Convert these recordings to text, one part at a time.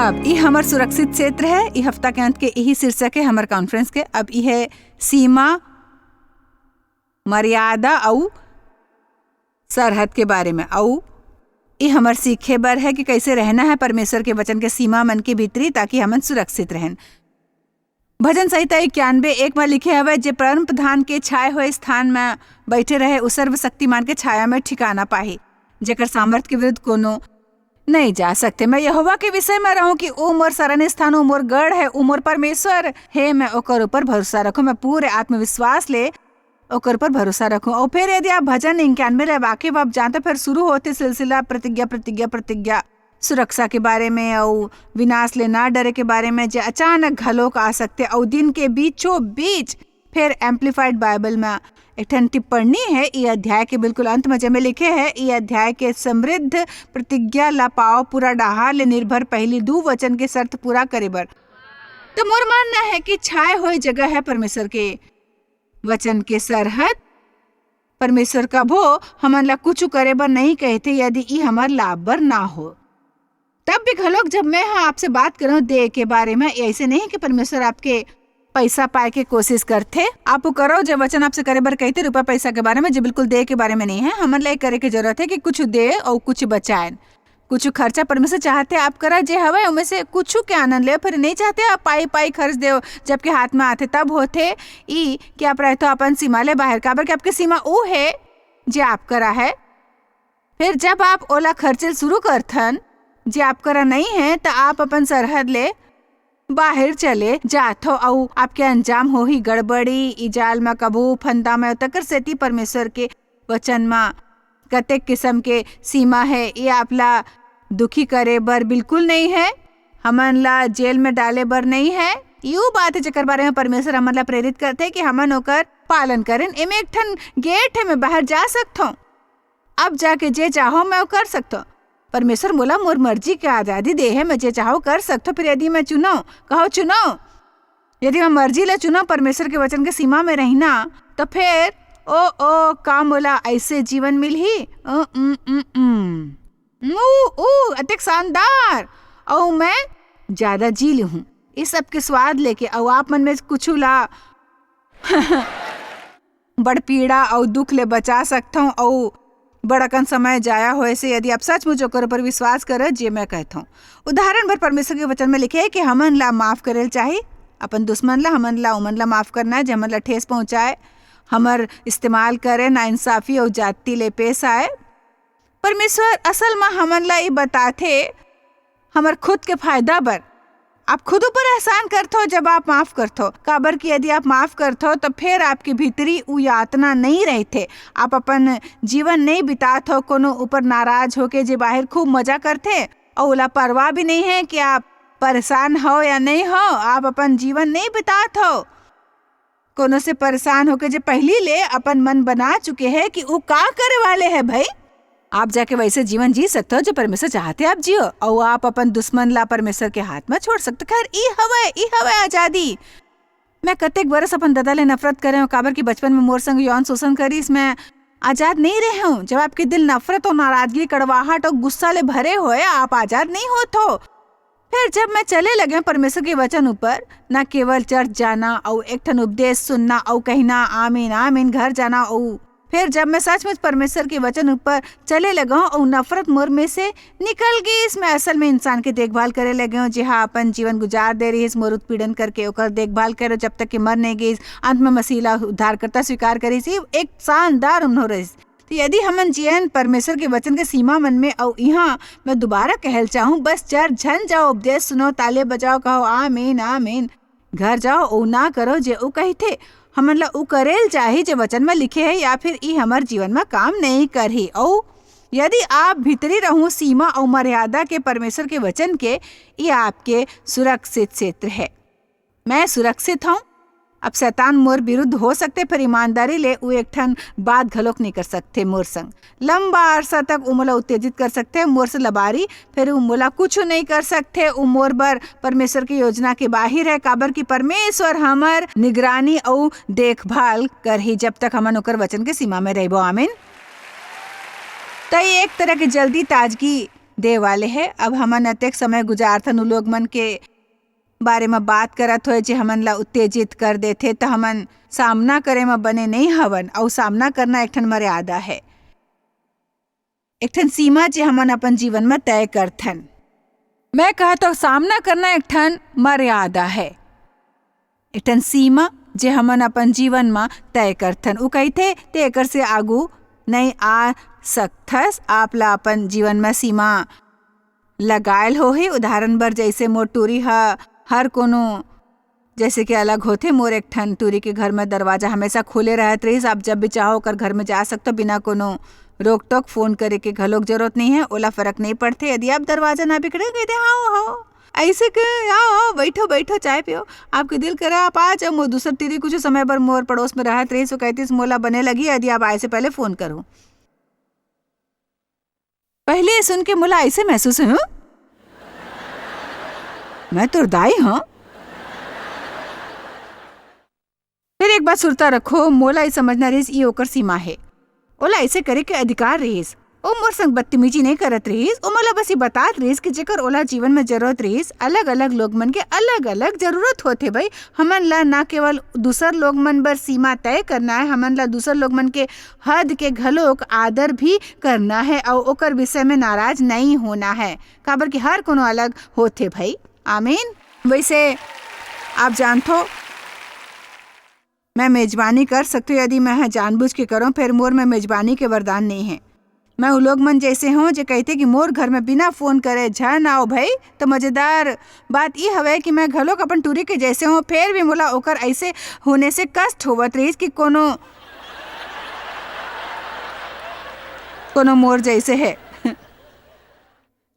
अब ई हमर सुरक्षित क्षेत्र है। ई हफ्ता के अंत के यही शीर्षक है हमर कॉन्फ्रेंस के। अब ई है सीमा, मर्यादा और सरहद के बारे में। और ई हमर सीखे बर है कि कैसे रहना है परमेश्वर के वचन के सीमा मन के भीतरी, ताकि हमन सुरक्षित रहें। भजन संहिता 91:1 में लिखे हवे, जे परम प्रधान के छाए हुए स्थान में बैठे रहे उस सर्वशक्तिमान के छाया में ठिकाना पाही, जेकर सामर्थ के विरुद्ध कोनो नहीं जा सकते। मैं यहोवा के विषय में रहूं कि ओ मोर शरण स्थान, ओ मोर गढ़ है, ओ मोर परमेश्वर है। मैं ओकर ऊपर भरोसा रखूं, मैं पूरे आत्मविश्वास ले ओकर ऊपर भरोसा रखूं। और फिर यदि आप भजन 91 ले वाकिफ आप जानते, फिर शुरू होते सिलसिला प्रतिज्ञा प्रतिज्ञा प्रतिज्ञा, सुरक्षा के बारे में और विनाश ले ना डरे के बारे में, जो अचानक घलोक आ सकते और दिन के बीचों बीच। फिर एम्पलीफाइड बाइबल में एक टिप्पणी है ये अध्याय के बिल्कुल अंत में, जब लिखे है ये अध्याय के समृद्ध प्रतिज्ञा ला पाओ पूरा डहार ले निर्भर पहली 2 वचन के शर्त पूरा करे बर। तो मोर मानना है कि छाए हुए जगह है परमेश्वर के वचन के सरहद। परमेश्वर कभो हमन ला कुछ करे बर नहीं कहते यदि ई हमार लाभ बर ना हो। तब भी घलोक जब मैं आपसे बात करूं दे के बारे में, ऐसे नहीं कि परमेश्वर आपके पैसा पाए के कोशिश करते। आप करो जो वचन आपसे करे बर कहते रुपया पैसा के बारे में, जो बिल्कुल दे के बारे में नहीं है। हमन ला करे की जरूरत है कि कुछ दे और कुछ बचाए। कुछ खर्चा परमेश्वर चाहते आप करा जे हवे उनमें से कुछ के आनंद ले, फिर नहीं चाहते आप पाई पाई खर्च दे जबकि हाथ में आते। तब होते ई कि आप रहते हो अपन सीमा ले बाहर, काबर कि आपकी सीमा वो है जे आप करा है। फिर जब आप ओला खर्चल शुरू करथन जे आप करा नहीं है, तो आप अपन सरहद ले बाहर चले जाथो और आपके अंजाम हो ही गड़बड़ी। इजाल में कबू फंदा में तकर सेती परमेश्वर के वचन में कतेक किस्म के सीमा है। ये आपला दुखी करे बर बिल्कुल नहीं है, हमन ला जेल में डाले बर नहीं है। यू बात है जेकर बारे में परमेश्वर हमन ला प्रेरित करते है कि हमन ओकर पालन करें। एमे एक ठन गेट है, मैं बाहर जा सकता, अब जाके जे चाहो मैं कर सकता। परमेश्वर बोला मोर मर्जी के आजादी दे है, मैं जे चाहो कर सकता। फिर यदि मैं चुनो कहो चुनो, यदि मैं मर्जी ले चुनो परमेश्वर के वचन के सीमा में रहना, तो फिर ओ काम बोला ऐसे जीवन मिल ही अतिक शानदार और मैं ज्यादा जी ली हूँ इस सब के स्वाद लेके। और आप मन में कुछ ला बड़ पीड़ा और दुख ले बचा सकता हूँ और बड़कन समय जाया होए से यदि आप सचमुच ओकर पर विश्वास करे जे मैं कहता हूँ। उदाहरण भर परमेश्वर के वचन में लिखे है कि हमन ला माफ करेल चाहिए अपन दुश्मन ला, हमन ला उमन ला माफ करना है जे हमन ला ठेस पहुँचाए, हमर इस्तेमाल करे, ना इंसाफी और जाति ले पेश आए। परमेश्वर असल में हमन ला ये बताते हमर खुद के फायदा बर। आप खुद ऊपर एहसान करते हो जब आप माफ करते हो, काबर कि यदि आप माफ करते हो तो फिर आपकी भीतरी उ यातना नहीं रहते। आप अपन जीवन नहीं बिताते हो कोनो ऊपर नाराज होके जे बाहर खूब मजा करते और उला परवाह भी नहीं है कि आप परेशान हो या नहीं हो। आप अपन जीवन नहीं बिताते हो कोनो से परेशान होके जे पहली ले अपन मन बना चुके हैं कि वो का करे वाले है। भाई आप जाके वैसे जीवन जी सकते हो जो परमेश्वर चाहते आप जियो, और आप अपन दुश्मन ला परमेश्वर के हाथ में छोड़ सकते। खैर ई हवे आजादी। मैं कतेक बरस अपन दादा ले नफरत करे हूँ, काबर की बचपन में मोर संग यौन शोषण करी, इसमें आजाद नहीं रहे हूँ। जब आपके दिल नफरत और नाराजगी, कड़वाहट और गुस्सा ले भरे होए, आप आजाद नहीं होते हो। फिर जब मैं चले लगे परमेश्वर के वचन ऊपर, न केवल चर्च जाना और एक ठन उपदेश सुनना और कहना आमीन आमीन घर जाना, और फिर जब मैं सचमुच परमेश्वर के वचन ऊपर चले लगा हूँ और नफरत मोर में से निकल गई, इसमें असल में इंसान की देखभाल करे लगे हूँ। जी हाँ, अपन जीवन गुजार दे रही है मोर उत्पीड़न करके ओकर देखभाल करो जब तक कि मर नहीं गई। अंत में मसीला उद्धारकर्ता स्वीकार करी सी, एक शानदार हो रही। तो यदि हमन जियन परमेश्वर के वचन के सीमा मन में, और यहाँ मैं दोबारा कहल चाहूँ, बस चर्च झन जाओ, उपदेश सुनो, ताले बजाओ, कहो आमीन आमीन, घर जाओ ओ ना करो जे ओ कही थे। हमन ला उ करेल चाहे जे वचन में लिखे है, या फिर ई हमार जीवन में काम नहीं करही। और यदि आप भीतरी रहूं सीमा और मर्यादा के परमेश्वर के वचन के, ये आपके सुरक्षित क्षेत्र है। मैं सुरक्षित हूँ। अब शैतान मोर विरुद्ध हो सकते, फिर ईमानदारी ले उ एक ठन बात घलोक नहीं कर सकते मोर संग। लंबा अरसा तक उमला उत्तेजित कर सकते मोर से लबारी, फिर उमला कुछ नहीं कर सकते। उमोर बर परमेश्वर की योजना के बाहर है, काबर की परमेश्वर हमर निगरानी और देखभाल करही जब तक हमन ओकर वचन के सीमा में रहबो। आमीन। तो एक तरह की जल्दी ताजगी दे वाले है। अब हमन अतेक समय गुजारथन उ लोग मन के बारे में बात करत होए जे हमन ला उत्तेजित कर देथे, तो हमन सामना करे में बने नहीं हवन। और सामना करना एक ठन मर्यादा है, एक ठन सीमा जे हमन अपन जीवन में तय करथन। मैं कहता हूँ सामना करना एक ठन मर्यादा है, एक ठन सीमा जे हमन अपन जीवन में तय करथन। उ कहथे ते एकर से आगू नहीं आ सकथस। आप ला अपन जीवन में सीमा लगायल हो ही। उदाहरण बर जैसे मोर टूरी हर कोनो जैसे कि अलग होते। मोर एक ठन टूरी के घर में दरवाजा हमेशा खुले रहत रहीस। आप जब भी चाहो ओकर घर में जा सकते, बिना कोनो रोक टोक। फोन करे के घलोक जरूरत नहीं है, ओला फर्क नहीं पड़ते। यदि आप दरवाजा ना बिगड़े कहते हाँ ऐसे के आओ बैठो बैठो चाय पियो, आपके दिल करे आप आ जाओ। मोर दूसर टीरी कुछ समय बर मोर पड़ोस में रहत रही, सो कहती मोला बने लगी यदि आप आए से पहले फोन करो। पहले सुन के मोला ऐसे महसूस हूँ मैं तो दाई हूँ। फिर एक बात सुरता रखो, मोला ये समझना रहीस ये ओकर सीमा है। ओला ऐसे करे के अधिकार रहीस। ओ मोर संग बदतमीजी नहीं करत रहीस। ओ मोला बस ये बातात रहीस कि जेकर ओला जीवन में जरूरत रहीस। अलग अलग लोग मन के अलग अलग जरूरत होते भाई। हमन ला ना केवल दूसर लोग मन बर सीमा तय करना है, हमन ला दूसर लोग मन के हद के घलोक आदर भी करना है और ओकर विषय में नाराज नहीं होना है, काबर कि हर कोनो अलग होते भाई। आमीन। वैसे आप जानते हो मैं मेजबानी कर सकती हूँ यदि मैं जानबूझ के करूँ, फिर मोर में मेजबानी के वरदान नहीं है। मैं उन लोग मन जैसे हूँ जो कहते कि मोर घर में बिना फोन करे झन आओ भाई। तो मजेदार बात ये हवे कि मैं घलोक अपन टूरी के जैसे हूँ, फिर भी मोला ओकर ऐसे होने से कष्ट होवत रहीस कि कोनो मोर जैसे है।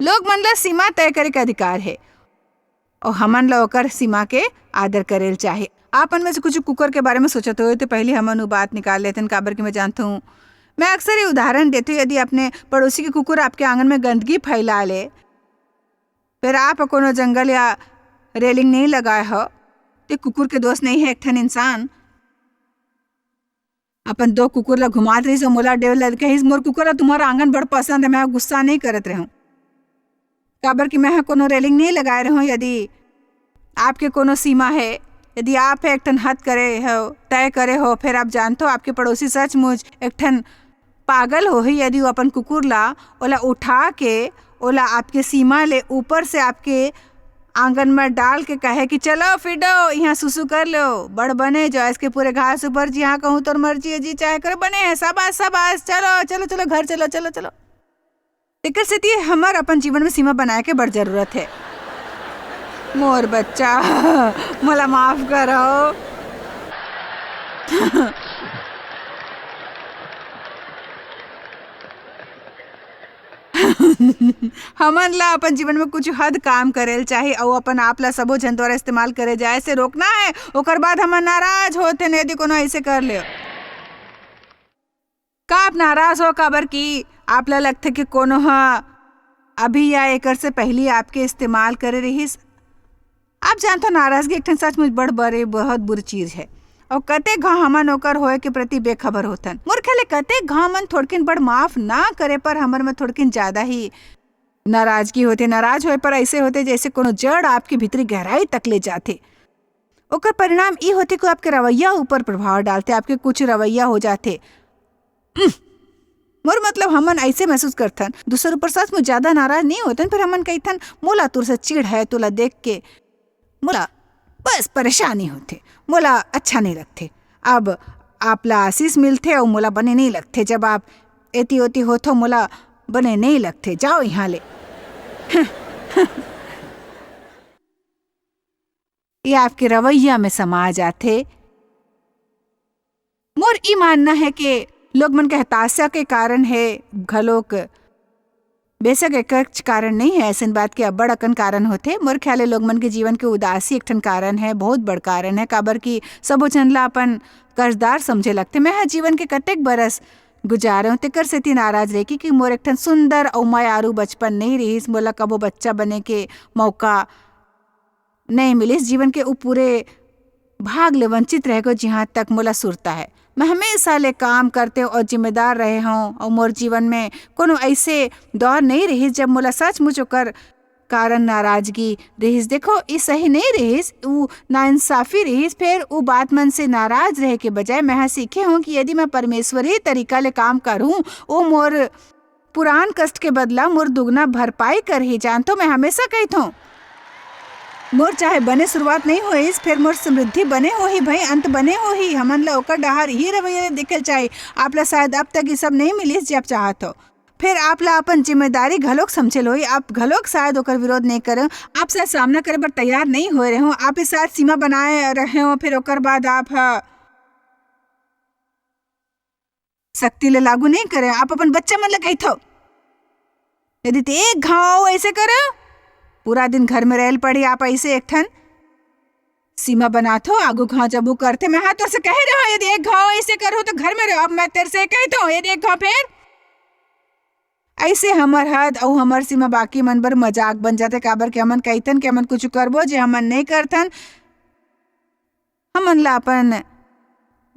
लोग मन ला सीमा तय करे के अधिकार है और हमन ला ओकर सीमा के आदर करेल चाहे। आपन में से कुछ कुकर के बारे में सोचत हो तो पहले हमन वो बात निकाल लेते हैं, काबर कि मैं जानता हूँ। मैं अक्सर ये उदाहरण देती हूँ, यदि अपने पड़ोसी के कुकुर आपके आंगन में गंदगी फैला ले, फिर आप कोनो जंगल या रेलिंग नहीं लगाए हो, तो कुकुर के दोस्त नहीं है। एक ठन इंसान अपन 2 कुकुर ला घुमात रही, मोला डेव लग कही मोर कुकुर ला तुम्हारा आंगन बड़ पसंद है। मैं गुस्सा नहीं करत रहूं, काबर कि मैं कोनो रेलिंग नहीं लगाए रहूं। यदि आपके कोनो सीमा है, यदि आप एक ठन हद करे हो तय करे हो, फिर आप जानते हो आपके पड़ोसी सचमुच एक ठन पागल हो ही यदि वो अपन कुकुर ला ओला उठा के ओला आपके सीमा ले ऊपर से आपके आंगन में डाल के कहे कि चलो फिडो यहाँ सुसु कर लो, बड़ बने जो इसके पूरे घास ऊपर जी। हाँ कहूँ तो मर्जी है जी, चाहे करे बने हैं, शाबाश शाबाश, चलो चलो चलो घर चलो चलो चलो। एकर से हमार अपन जीवन में सीमा बनाए के बड़ जरूरत है। मोर बच्चा मोला माफ करो। हमन ला अपन जीवन में कुछ हद काम करेल चाहे और अपन आप ला सबो जन द्वारा इस्तेमाल करे जाए से रोकना है। ओकर बाद हमन नाराज होते न यदि कोनो ऐसे कर ले। का आप नाराज हो काबर की आप ला लगथे कि कोनो अभी या एकर से पहले आपके इस्तेमाल करे रहीस। आप जानते हो नाराजगी एक ठन सचमुच बड़ बड़े बहुत बुरी चीज है और कते घा हमन ओकर होए के प्रति बेखबर होतन। मोर ख्याले कते घा मन थोड़किन बड़ माफ ना करे पर हमर में थोड़किन ज्यादा ही नाराजगी होते। नाराज होए पर ऐसे होते जैसे कोनो जड़ आपकी भीतरी गहराई तक ले जाते। ओकर परिणाम ये होते कि आपके रवैया ऊपर प्रभाव डालते, आपके कुछ रवैया हो जाते। मोर मतलब हमन ऐसे महसूस करथन दूसर ऊपर सचमुच ज्यादा नाराज नहीं होतन, फिर हमन कहथन मोला तुर से चिढ़ है, तुला देख के मोला बस परेशानी होते, मोला अच्छा नहीं लगते। अब आप ला आशीष मिलते और मोला बने नहीं लगते। जब आप एती ओती होतो मोला बने नहीं लगते, जाओ यहाँ ले। ये आपके रवैया में समा जाते। मोर ई मानना है कि लोग मन के हताशा के कारण है घलोक, बेशक एक कारण नहीं है, ऐसे बात के बड़ अकन कारण होते। मोर ख्याले लोग मन के जीवन के उदासी एक ठन कारण है, बहुत बड़ कारण है, काबर की सबो जन ला अपन कर्जदार समझे लगते। मैं जीवन के कतेक बरस गुजारे हूँ तेकर सेती नाराज रही कि मोर एक ठन सुंदर और मायारू बचपन नहीं रहीस, मोला कबो बच्चा बने के मौका नहीं मिलिस। जीवन के उ पूरे भाग ले वंचित रह गो जहाँ तक मोला सुरता है। मैं हमेशा ले काम करते और जिम्मेदार रहे हों और मोर जीवन में कोनो ऐसे दौर नहीं रही जब मोला सचमुच ओकर कारण नाराजगी रहीस। देखो ये सही नहीं रहीस, वो नाइंसाफी रहीस। फिर वो बात मन से नाराज रहे के बजाय मैं सीखे हूँ कि यदि मैं परमेश्वरी तरीका ले काम करूँ वो मोर पुरान कष्ट के बदला मोर दुगना भरपाई कर ही। जानतो मैं हमेशा कहता हूँ मोर चाहे बने शुरुआत नहीं हुई फिर मोर समृद्धि बने हो ही भाई, अंत बने हो ही। हमन ला ओकर डहार ही रवैया देखे चाहे। आप ला शायद अब तक ये सब नहीं मिलिस जब चाहत हो। फिर आप ला अपन जिम्मेदारी घलोक समझे लो, आप घलोक शायद ओकर विरोध नहीं करे, आप शायद सामना करे पर तैयार नहीं हो रहे हो, आप ही शायद सीमा बनाए रहे हो। फिर ओकर बाद आप शक्ति ले लागू नहीं करे। आप अपन बच्चा मन लगे थो यदि ते एक घाव ऐसे करे पूरा दिन घर में रहल पड़ी, आप ऐसे एक ठन सीमा बना थो आगू घाव जब वो करते। मैं हाँ तो से कह रहा हूँ यदि एक घाव ऐसे करो तो घर में रहो। अब मैं तेरे से कहता हूँ यदि एक घाव फिर ऐसे हमर हद और हमर सीमा बाकी मन बर मजाक बन जाते। काबर के हमन कहतन कि हमन कुछ करबो जे हमन नहीं करतन। हमन ला अपन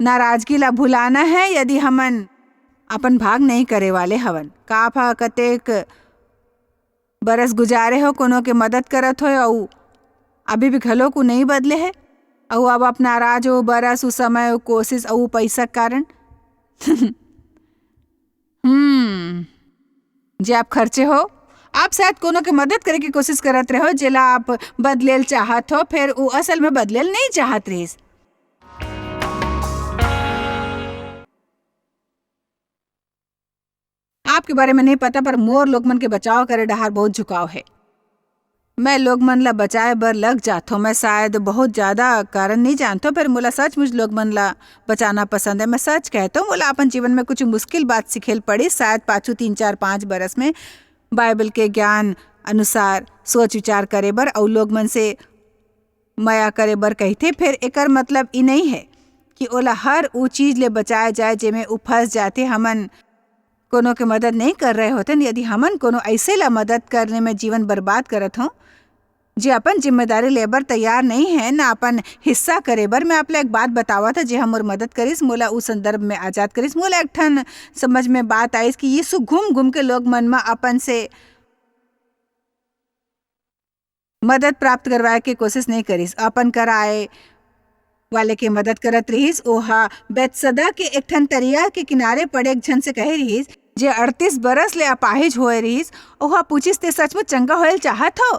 नाराजगी ला भुलाना है यदि हमन अपन भाग नहीं करे वाले हवन। का कतेक बरस गुजारे हो कोनो के मदद करत हो और अभी भी घलो को नहीं बदले है और अब आप नाराज हो बरस उस समय वो कोशिश और पैसा कारण जे आप खर्चे हो। आप शायद कोनो के मदद करे की कोशिश करत रहे हो जेला आप बदलेल चाहत हो, फिर वो असल में बदलेल नहीं चाहत रहीस। आपके बारे में नहीं पता पर मोर लोग मन के बचाव करे डहार बहुत झुकाव है। मैं लोग मन ला बचाए बर लग जात हूँ। मैं शायद बहुत ज्यादा कारण नहीं जानता पर मोला सचमुच लोग मन ला बचाना पसंद है। मैं सच कहता हूँ मोला अपन जीवन में कुछ मुश्किल बात सिखेल पड़ी शायद पाछू 3-4-5 बरस में बाइबल के ज्ञान अनुसार सोच विचार करे बर और लोग मन से माया करे बर कहते। फिर एकर मतलब ये नहीं है कि ओला हर वो चीज ले बचाया जाए जेमे उ फंस जाते। हमन कोनो के मदद नहीं कर रहे होते। यदि हमन कोनो ऐसे ला मदद करने में जीवन बर्बाद करत हो जे अपन जिम्मेदारी लेबर तैयार नहीं है ना अपन हिस्सा करे बर। मैं आपला एक बात बतावा था जे हमर मदद करिस मोला उस संदर्भ में आजाद करिस। मोला एक ठन समझ में बात आइस कि यीशु घूम घूम के लोग मन में अपन से मदद प्राप्त करवाए के कोशिश नहीं करिस, अपन कराए वाले के मदद करत रहीस। ओहा बेतसदा के एक ठन तरिया के किनारे पड़े एक जन से कहे रहीस जे 38 बरस ले अपाहिज होए रहीस। ओहा पूछिस ते सचमुच चंगा होयल चाहत हो?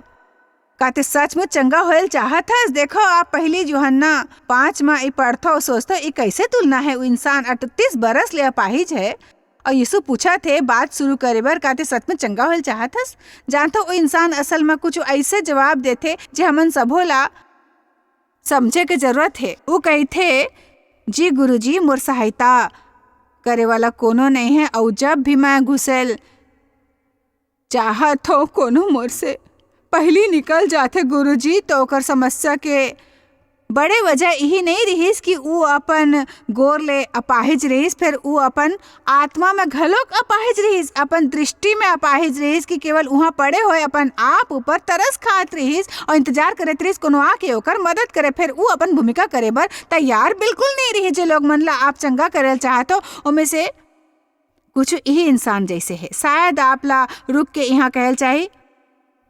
का ते सचमुच चंगा होयल चाहत हस? देखो आप पहली यूहन्ना 5 में ई पढ़थो और सोचतो ई कैसे तुलना है। वो इंसान 38 बरस ले अपाहिज है और यीशु पूछा थे बात शुरू करे बर का ते सचमुच चंगा होयल चाहत हस? जानतो वो इंसान असल में कुछ ऐसे जवाब देते जे हमन सबो ला समझे के जरूरत है। वो कहते जी गुरुजी मोर सहायता करे वाला कोनो नहीं है और जब भी मैं घुसेल चाहत हो कोनो मोर से पहली निकल जाते गुरुजी। तो ओकर समस्या के बड़े वजह यही नहीं रहीस कि वो अपन गोर ले अपाहिज रहीस, फिर वो अपन आत्मा में घलोक अपाहिज रहीस, अपन दृष्टि में अपाहिज रहीस कि केवल वहाँ पड़े हुए अपन आप ऊपर तरस खात रहीस और इंतजार करत रहीस कोनो आके ओकर मदद करे। फिर वो अपन भूमिका करे बर तैयार बिल्कुल नहीं रही। जे लोग मन ला आप चंगा करे चाहतो उनमें से कुछ यही इंसान जैसे है। शायद आप ला रुक के यहाँ कहल चाहे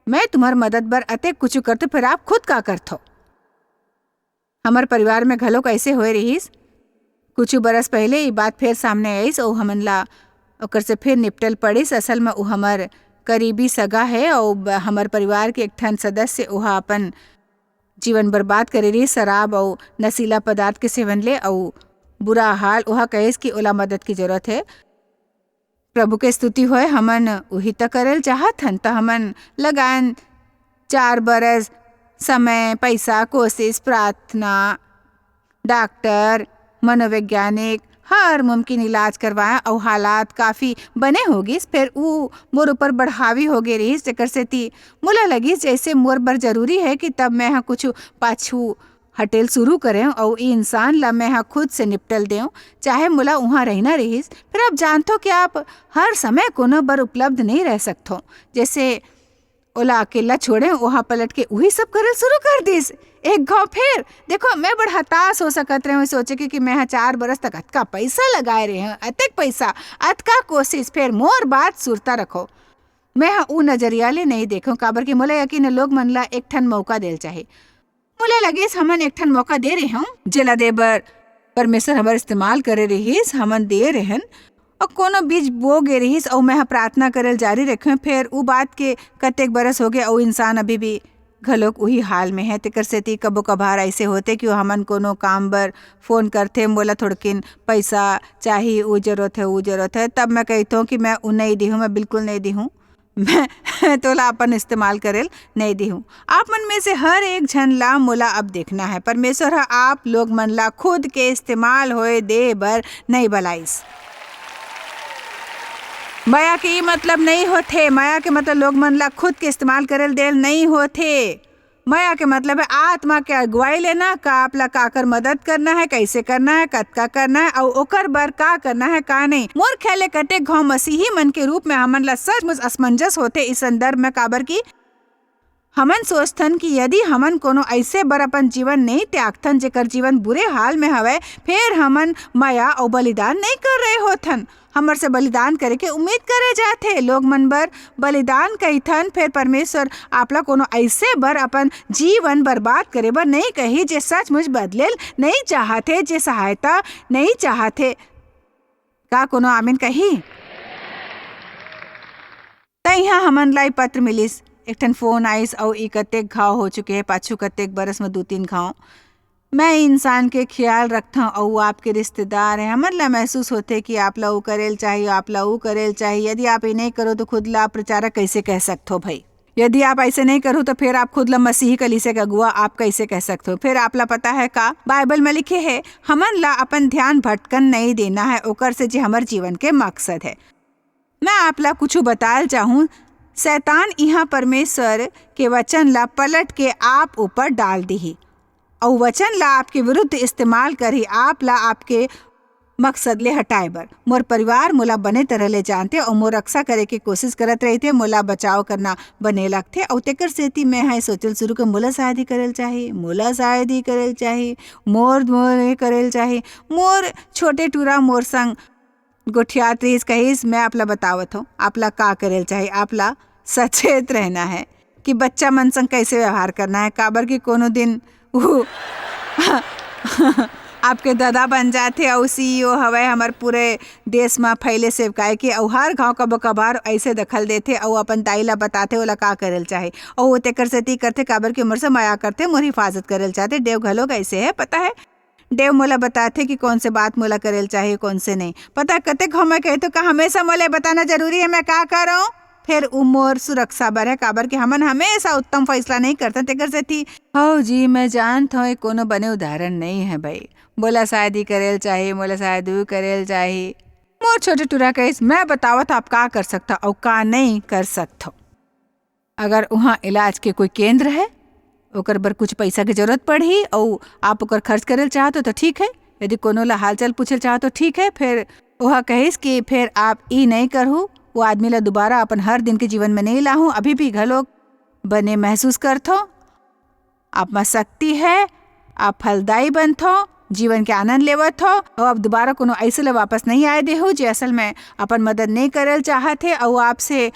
मैं तुम्हार मदद बर अते कुछ करते फिर आप खुद का करथो। हमार परिवार में घलो कैसे होए रहीस कुछ बरस पहले ये बात फिर सामने आईस और हमन ला ओकर से फिर निपटल पड़ीस। असल में वो हमार करीबी सगा है और हमार परिवार के एक ठन सदस्य वह अपन जीवन बर्बाद करे रही शराब और नशीला पदार्थ के सेवन ले और बुरा हाल वह कहेस कि ओला मदद की जरूरत है। प्रभु के स्तुति होए हमन वही तक करल चाहत हन तो हमन लगान 4 बरस समय पैसा कोशिश प्रार्थना डॉक्टर मनोवैज्ञानिक हर मुमकिन इलाज करवाया और हालात काफ़ी बने होगी। फिर वो मोर ऊपर बढ़ावी हो गई रही जेकर से ती मोला लगी जैसे मोर बर जरूरी है कि तब मैं हाँ कुछ पाछू हटेल शुरू करें और ये इंसान ला मैं हाँ खुद से निपटल दें चाहे मोला वहाँ रहना रहीस। फिर आप जानते हो कि आप हर समय कोनो बर उपलब्ध नहीं रह सकते। जैसे ओला अकेला छोड़े वहाँ पलट के वही सब करल शुरू कर दिस। एक घाव फिर देखो मैं बड़ हताश हो सकत रहे सोचे कि मैं 4 बरस तक अतका पैसा लगाए रहे हैं, अतक पैसा अतका कोशिश, फिर मोर बात सुरता रखो मैं ऊ नजरिया ले नहीं देखो काबर के मोला यकीन लोग मन ला एक ठन मौका देल चाहे। मोला लगे हमन एक ठन मौका दे रहे हूँ जेला दे बर परमेश्वर हमार इस्तेमाल करे रहीस, हमन दे रहन और कोनो बीज बो गे रहीस और मैं प्रार्थना करल जारी रखे। फिर उ बात के कतेक बरस हो गए और इंसान अभी भी घलोक वही हाल में है। तेकर सेती कबो कभार ऐसे होते कि हमन कोनो काम बर फोन करथे, बोला थोड़किन पैसा चाहिए, उ जरूरत है, तब मैं कहती हूँ कि मैं उ नहीं दी हूँ, मैं बिल्कुल नहीं दी हूँ, मैं तोला अपन इस्तेमाल करेल नहीं दी हूँ। आप मन में से हर एक झन ला मोला अब देखना है परमेश्वर आप लोग मन ला खुद के इस्तेमाल होए दे बर नहीं बलाइस। माया के ये मतलब नहीं होते, माया के मतलब लोग मन ला खुद के इस्तेमाल करेल देल नहीं होते। माया के मतलब है आत्मा के अगुवाई लेना, का आपला काकर मदद करना है, कैसे करना है, कतका करना है और ओकर बर का करना है का नहीं। मोर ख्याले कते घाव मसीही मन के रूप में हमन ला सचमुच असमंजस होते इस संदर्भ में, काबर की हमन सोचथन कि यदि हमन कोनो ऐसे बर अपन जीवन नहीं त्यागथन जेकर जीवन बुरे हाल में हवे, फिर हमन माया और बलिदान नहीं कर रहे होथन। हमर से बलिदान करे के उम्मीद करे जाथे, लोग मन बर बलिदान कहीथन, फिर परमेश्वर आपला कोनो ऐसे बर अपन जीवन बर्बाद करे बर नहीं कही जे सचमुच बदलेल नहीं चाहते, जे सहायता नहीं चाहते। का कोनो आमीन कही? तइहा हमन लाई पत्र मिलिस, एक ठन फोन आइस और ई कतेक घाव हो चुके हैं, पाछू कतेक बरस में 2-3 घाव। मैं इंसान के ख्याल रखता हूँ और वो आपके रिश्तेदार हैं, हमन ला महसूस होते कि आप ला वो करेल चाहिए, आप ला वो करेल चाहिए। यदि आप ये नहीं करो तो खुद ला प्रचारक कैसे कह सकते हो भाई? यदि आप ऐसे नहीं करो तो फिर आप खुद ला मसीही कलीसिया का अगुआ आप कैसे कह सकते हो? फिर आप ला पता है का बाइबल में लिखे है हमन ला अपन ध्यान भटकन नहीं देना है ओकर से जो हमारे जीवन के मकसद है। मैं आप ला कुछ बताल चाहूँ, शैतान यहाँ परमेश्वर के वचन ला पलट के आप ऊपर डाल दी और वचन ला आपके विरुद्ध इस्तेमाल करी आप ला आपके मकसद ले हटाए बर। मोर परिवार मोला बने तरह ले जानते और मोर रक्षा करे के कोशिश करत रहे थे, मोला बचाव करना बने लगते और तेकर सेती मैं है सोचल शुरू के मोला शादी करेल चाहिए, मोला शादी करेल चाहिए, मोर करेल चाहिए। मोर छोटे टूरा मोर संग गोठियात रहीस कहीस, मैं आपला बतावत हूँ आपला का करेल चाहिए। आपला सचेत रहना है कि बच्चा मन संग कैसे व्यवहार करना है, काबर की कोनो दिन आपके दादा बन जाते और सीईओ हवे हमार पूरे देश में फैले सेवकाए के और हर गाँव कबो कभार ऐसे दखल देते और अपन ताई ला बताते ओला का करेल चाहे और वो तेकर सेती करते काबर की उम्र से माया करते, मोर हिफाजत करेल चाहते। देव घलोक ऐसे है, पता है देव मोला बताते कि कौन से बात मोला करेल चाहिए कौन से नहीं। पता कते घाव मैं कहे तो का हमेशा मोले बताना जरूरी है मैं का कर रहा हूँ, फिर उमोर सुरक्षा बर है काबर के हमन हमेशा उत्तम फैसला नहीं करते तेकर से थी। हो जी मैं जानता हूँ कोनो बने उदाहरण नहीं है भाई, बोला शादी करेल चाहिए, मोला शादी करेल चाहिए। मोर छोटे टूरा कहिस मैं बतावत आप का कर सकता और का नहीं कर सकता। अगर वहाँ इलाज के कोई केंद्र है ओकर बर कुछ पैसा की जरूरत पड़ी और आप ओकर खर्च करेल चाहते तो ठीक है, यदि कोनो ला हाल चाल पूछल चाहते तो ठीक है। फिर वह कहिस कि फिर आप ई नहीं करहु, वो आदमी ला दोबारा अपन हर दिन के जीवन में नहीं लाहूँ, अभी भी घलोक बने महसूस करथो, आप में शक्ति है, आप फलदायी बनथो, जीवन के आनंद लेवत हो और अब दोबारा कोनो ऐसे ला वापस नहीं आए दे हो जो असल में अपन मदद नहीं करल चाहते और आपसे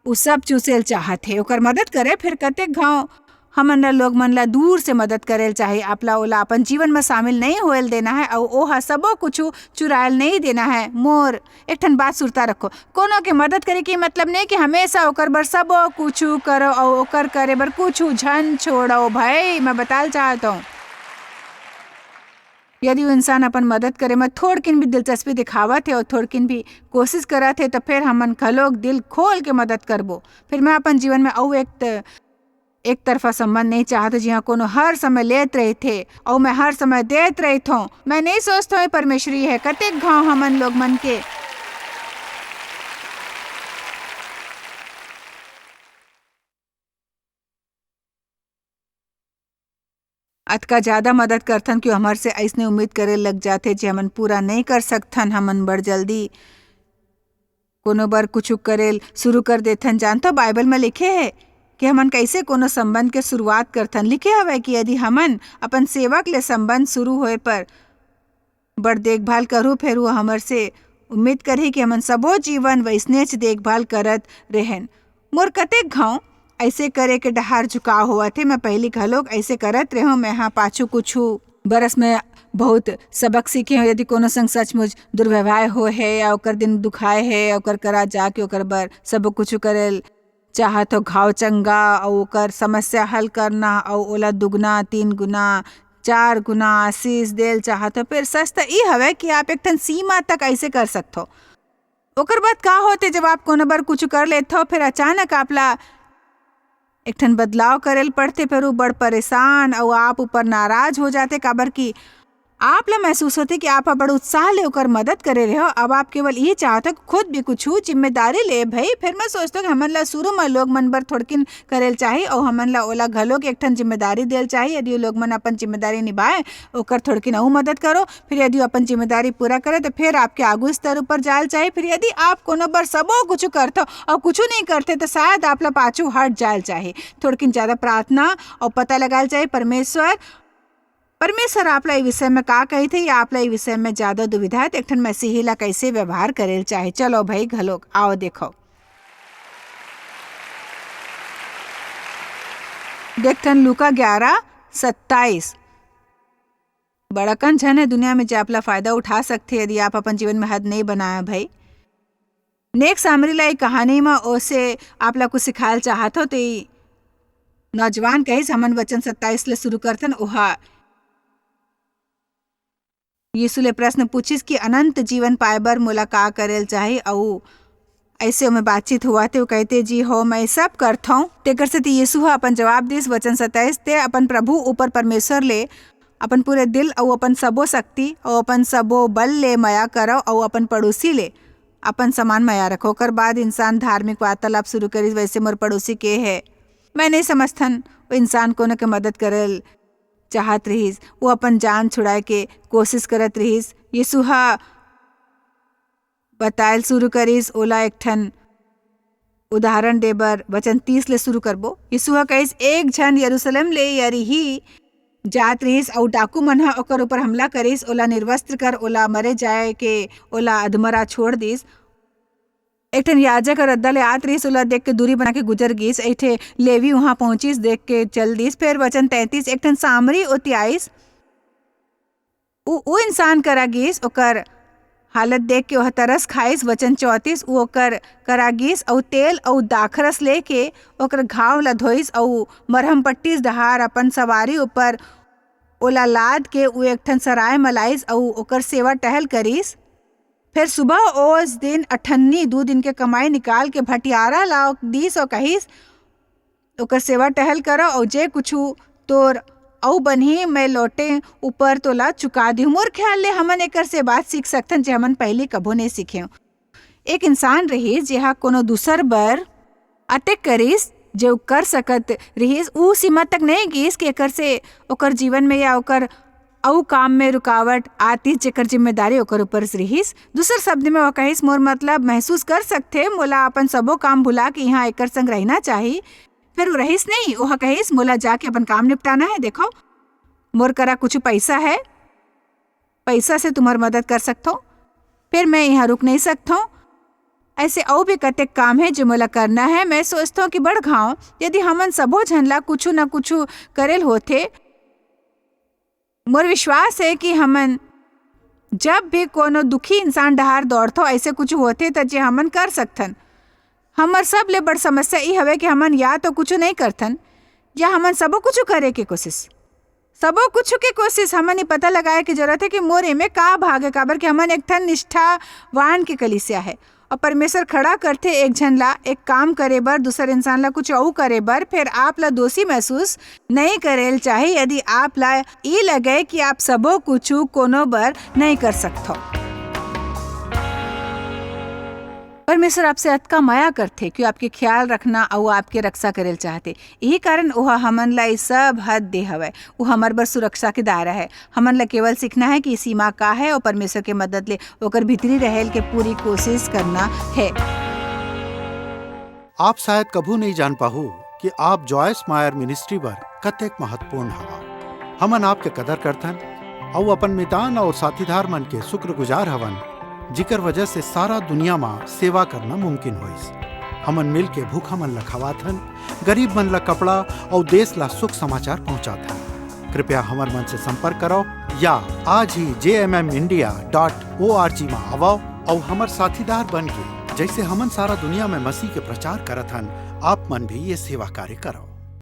वो सब चूसेल चाहते ओकर मदद करे। फिर कतेक घाव हमन ला लोग मन ला दूर से मदद करेल चाहे, आपला ओला अपन जीवन में शामिल नहीं होएल देना है और ओहा सबो कुछ चुरायल नहीं देना है। मोर एक ठन बात सुरता रखो, कोनो के मदद करे के मतलब नहीं कि हमेशा ओकर बर सबो कुछ करो और ओकर करे बर कुछ झन छोड़ो भाई। मैं बताल चाहता हूँ यदि वो इंसान अपन मदद करे में थोड़किन भी दिलचस्पी दिखावत है और थोड़किन भी कोशिश करत है तो फिर हमन घलोक दिल खोल के मदद करबो। फिर मैं अपन जीवन में और एक तरफा संबंध नहीं चाहते जहाँ कोनो हर समय लेत रहे थे और मैं हर समय देत रही थो। मैं नहीं सोचता हूँ परमेश्वरी है कतेक घाव हमन लोग मन के अतका ज्यादा मदद करथन कि हमार से ऐसने उम्मीद करे लग जाते जे हमन पूरा नहीं कर सकथन। हमन बड़ जल्दी कोनो बार कुछ करेल शुरू कर देथन। जानतो बाइबल में लिखे है कि हमन कैसे कोनो संबंध के शुरुआत करथन। लिखे हवे कि यदि हमन अपन सेवक ले संबंध शुरू होए पर बड़ देखभाल करूँ, फिर वो हमर से उम्मीद करही कि हमन सबो जीवन वैसनेच देखभाल करत रहेन। मोर कतेक घाव ऐसे करे के डहार झुकाव हुआ थे। मैं पहली घलोक ऐसे करत रहो। मैं हाँ पाछू कुछू बरस में बहुत सबक सीखे हो। यदि कोनो संग सचमुच दुर्व्यवहार हो है या ओकर दिन दुखाए है, ओकर करा जाके ओकर बर सब कुछ करेल चाहत हो, घाव चंगा और ओकर समस्या हल करना और ओला दुगना 3 गुना 4 गुना आशीष देल चाहत हो, फिर सच तो ई हवे कि आप एक ठन सीमा तक ऐसे कर सकते हो। ओकर बाद का होते जब आप कोनो बार कुछ कर लेते हो, फिर अचानक आपला एक ठन बदलाव करेल पड़ते, फिर वो बड़ परेशान और आप ऊपर नाराज हो जाते। काबर की आप ला महसूस होते कि आप बड़ उत्साह ले ओकर मदद करे रहे हो। अब आप केवल ये चाहते हो खुद भी कुछ जिम्मेदारी ले भाई। फिर मैं सोचता हूँ कि हमन ला शुरू में लोग मन बर थोड़किन करेल चाहिए और हमन ला ओला घलोक एक ठन जिम्मेदारी देल चाहिए। यदि लोग मन अपन जिम्मेदारी निभाए ओकर थोड़किन अऊ मदद करो। फिर यदि अपन जिम्मेदारी पूरा करे तो फिर आपके आगू स्तर ऊपर जाल चाहिए। फिर यदि आप कोनो बार सबो कुछ करते और कुछ नहीं करते तो शायद आप ला पाछू हट जाल चाहिए। थोड़किन ज्यादा प्रार्थना और पता लगाल चाहिए परमेश्वर आपला ई विषय में का कही थे या आपला ई विषय में ज्यादा दुविधा है तो एक ठन मसीही ला कैसे व्यवहार करेल चाहे। चलो भाई घलोक आओ देखो। देखठन लूका 11:27। बड़कन झन है दुनिया में जो आपला फायदा उठा सकते यदि आप अपन जीवन में हद नहीं बनाया भाई। नेक सामरी ला कहानी में ओसे आपला कुछ सिखाल चाहत हो तो नौजवान कहिस हमन वचन 27 ले शुरू करथन। ओहा यीशु ले प्रश्न पूछिस कि अनंत जीवन पाए बर मोला का करेल चाहे और ऐसे में बातचीत हुआ थे। वो कहते जी हो मैं सब करता हूँ। तेकर से यीशु अपन जवाब दिस वचन 27 ते अपन प्रभु ऊपर परमेश्वर ले अपन पूरे दिल और अपन सबो शक्ति और अपन सबो बल ले माया करो और अपन पड़ोसी ले अपन समान माया रखो। ओकर बाद इंसान धार्मिक वार्तालाप शुरू करिस वैसे मोर पड़ोसी के है। मैं नहीं समझथन वो इंसान कोनो के मदद करल चाहत रहीस, वो अपन जान छुड़ाए के कोशिश करत रहीस। यीशु हा बतायल शुरू करिस ओला एक ठन उदाहरण देबर वचन 30 ले शुरू करबो। यीशु हा कहिस एक झन यरूशलेम ले यरीही जात रहीस और डाकू मन हा ओकर ऊपर हमला करिस, ओला निर्वस्त्र कर ओला मरे जाए के ओला अधमरा छोड़ दिस। एक ठन याजक और रद्दा ले आत रहीस, ओला देख के दूरी बना के गुजर गिस। एक ठे लेवी वहां पहुंचिस, देख के चल दिस। फिर वचन 33 एक ठन सामरी ओती आइस, उ इंसान करा गिस, ओकर हालत देख के वह तरस खाइस। वचन 34 उ ओकर करा गिस और तेल और दाखरस लेके ओकर घाव ला धोइस और मरहम पट्टी डहार अपन सवारी ऊपर ओला लाद के उ एक ठन सराय मलाइस और ओकर सेवा टहल करिस। फिर सुबह ओस दिन 2 दिन के कमाई निकाल के भटियारा लाओ दिस और कहिस ओकर सेवा टहल करो और जे कुछ तोर औ बन्ही मैं लौटे ऊपर तोला चुका दी। मोर ख्याल ले हमन एकर से बात सीख सकथन जे हमन पहले कभो नहीं सीखे। एक इंसान रहीस जेहा कोनो दूसर बर अटैक करिस जो कर सकत रहीस, उ सीमा तक नहीं गिस कि एकर से ओकर जीवन में या ओकर औ काम में रुकावट आती जेकर जिम्मेदारी ओकर ऊपर रहीस। दूसर शब्द में वो कहिस मोर मतलब महसूस कर सकथे मोला अपन सबो काम भुला के यहाँ एकर संग रहना चाहिए। फिर वो रहीस नहीं, वह कहिस मोला जाके अपन काम निपटाना है। देखो मोर करा कुछ पैसा है, पैसा से तुम्हार मदद कर सकता हूँ, फिर मैं यहाँ रुक नहीं सकता हूँ। ऐसे और भी कतेक काम है जो मोला करना है। मैं सोचता हूँ कि बड़ घाव यदि हमन सबो झनला कुछ न कुछ करेल होते। मोर विश्वास है कि हमन जब भी कोनो दुखी इंसान डहार दौड़थो ऐसे कुछ होते तो जे हमन कर सकथन। हमर सब ले बड़ समस्या ई हवे कि हमन या तो कुछ नहीं करथन या हमन सबो कुछ करे के कोशिश हमन ही पता लगाए की जरूरत है कि मोर एमे का भाग है। काबर कि हमन एक ठन निष्ठावान के कलीसिया है और परमेश्वर खड़ा करते एक झन ला एक काम करे बर, दूसर इंसान ला कुछ और करे बर। फिर आप ला दोषी महसूस नहीं करेल चाहे यदि आप ला ई लगे कि आप सबो कुछ कोनो बर नहीं कर सकते। परमेश्वर आपसे अतका माया करते कि आपके ख्याल रखना और आपके रक्षा करेल चाहते। यही कारण वह हमन ला सब हद दे हवे, वो हमार बर सुरक्षा के दायरा है। हमन ला केवल सीखना है कि सीमा का है और परमेश्वर के मदद ले ओकर भीतरी रहेल के पूरी कोशिश करना है। आप शायद कभू नहीं जान पाहु कि आप जॉयस मायर मिनिस्ट्री पर कतेक महत्वपूर्ण हवा। हमन आपके कदर करथन और अपन मितान और साथीदार मन के शुक्रगुजार हवन, जिकर वजह से सारा दुनिया में सेवा करना मुमकिन होइस। हमन मिल के भूखा मन ला खवाथन, गरीब मन ला कपड़ा और देश ला सुख समाचार पहुंचाथन। कृपया हमर मन से संपर्क करो या आज ही jmmindia.org में आवो और हमर साथीदार बन के जैसे हमन सारा दुनिया में मसीह के प्रचार करत हन, आप मन भी ये सेवा कार्य करो।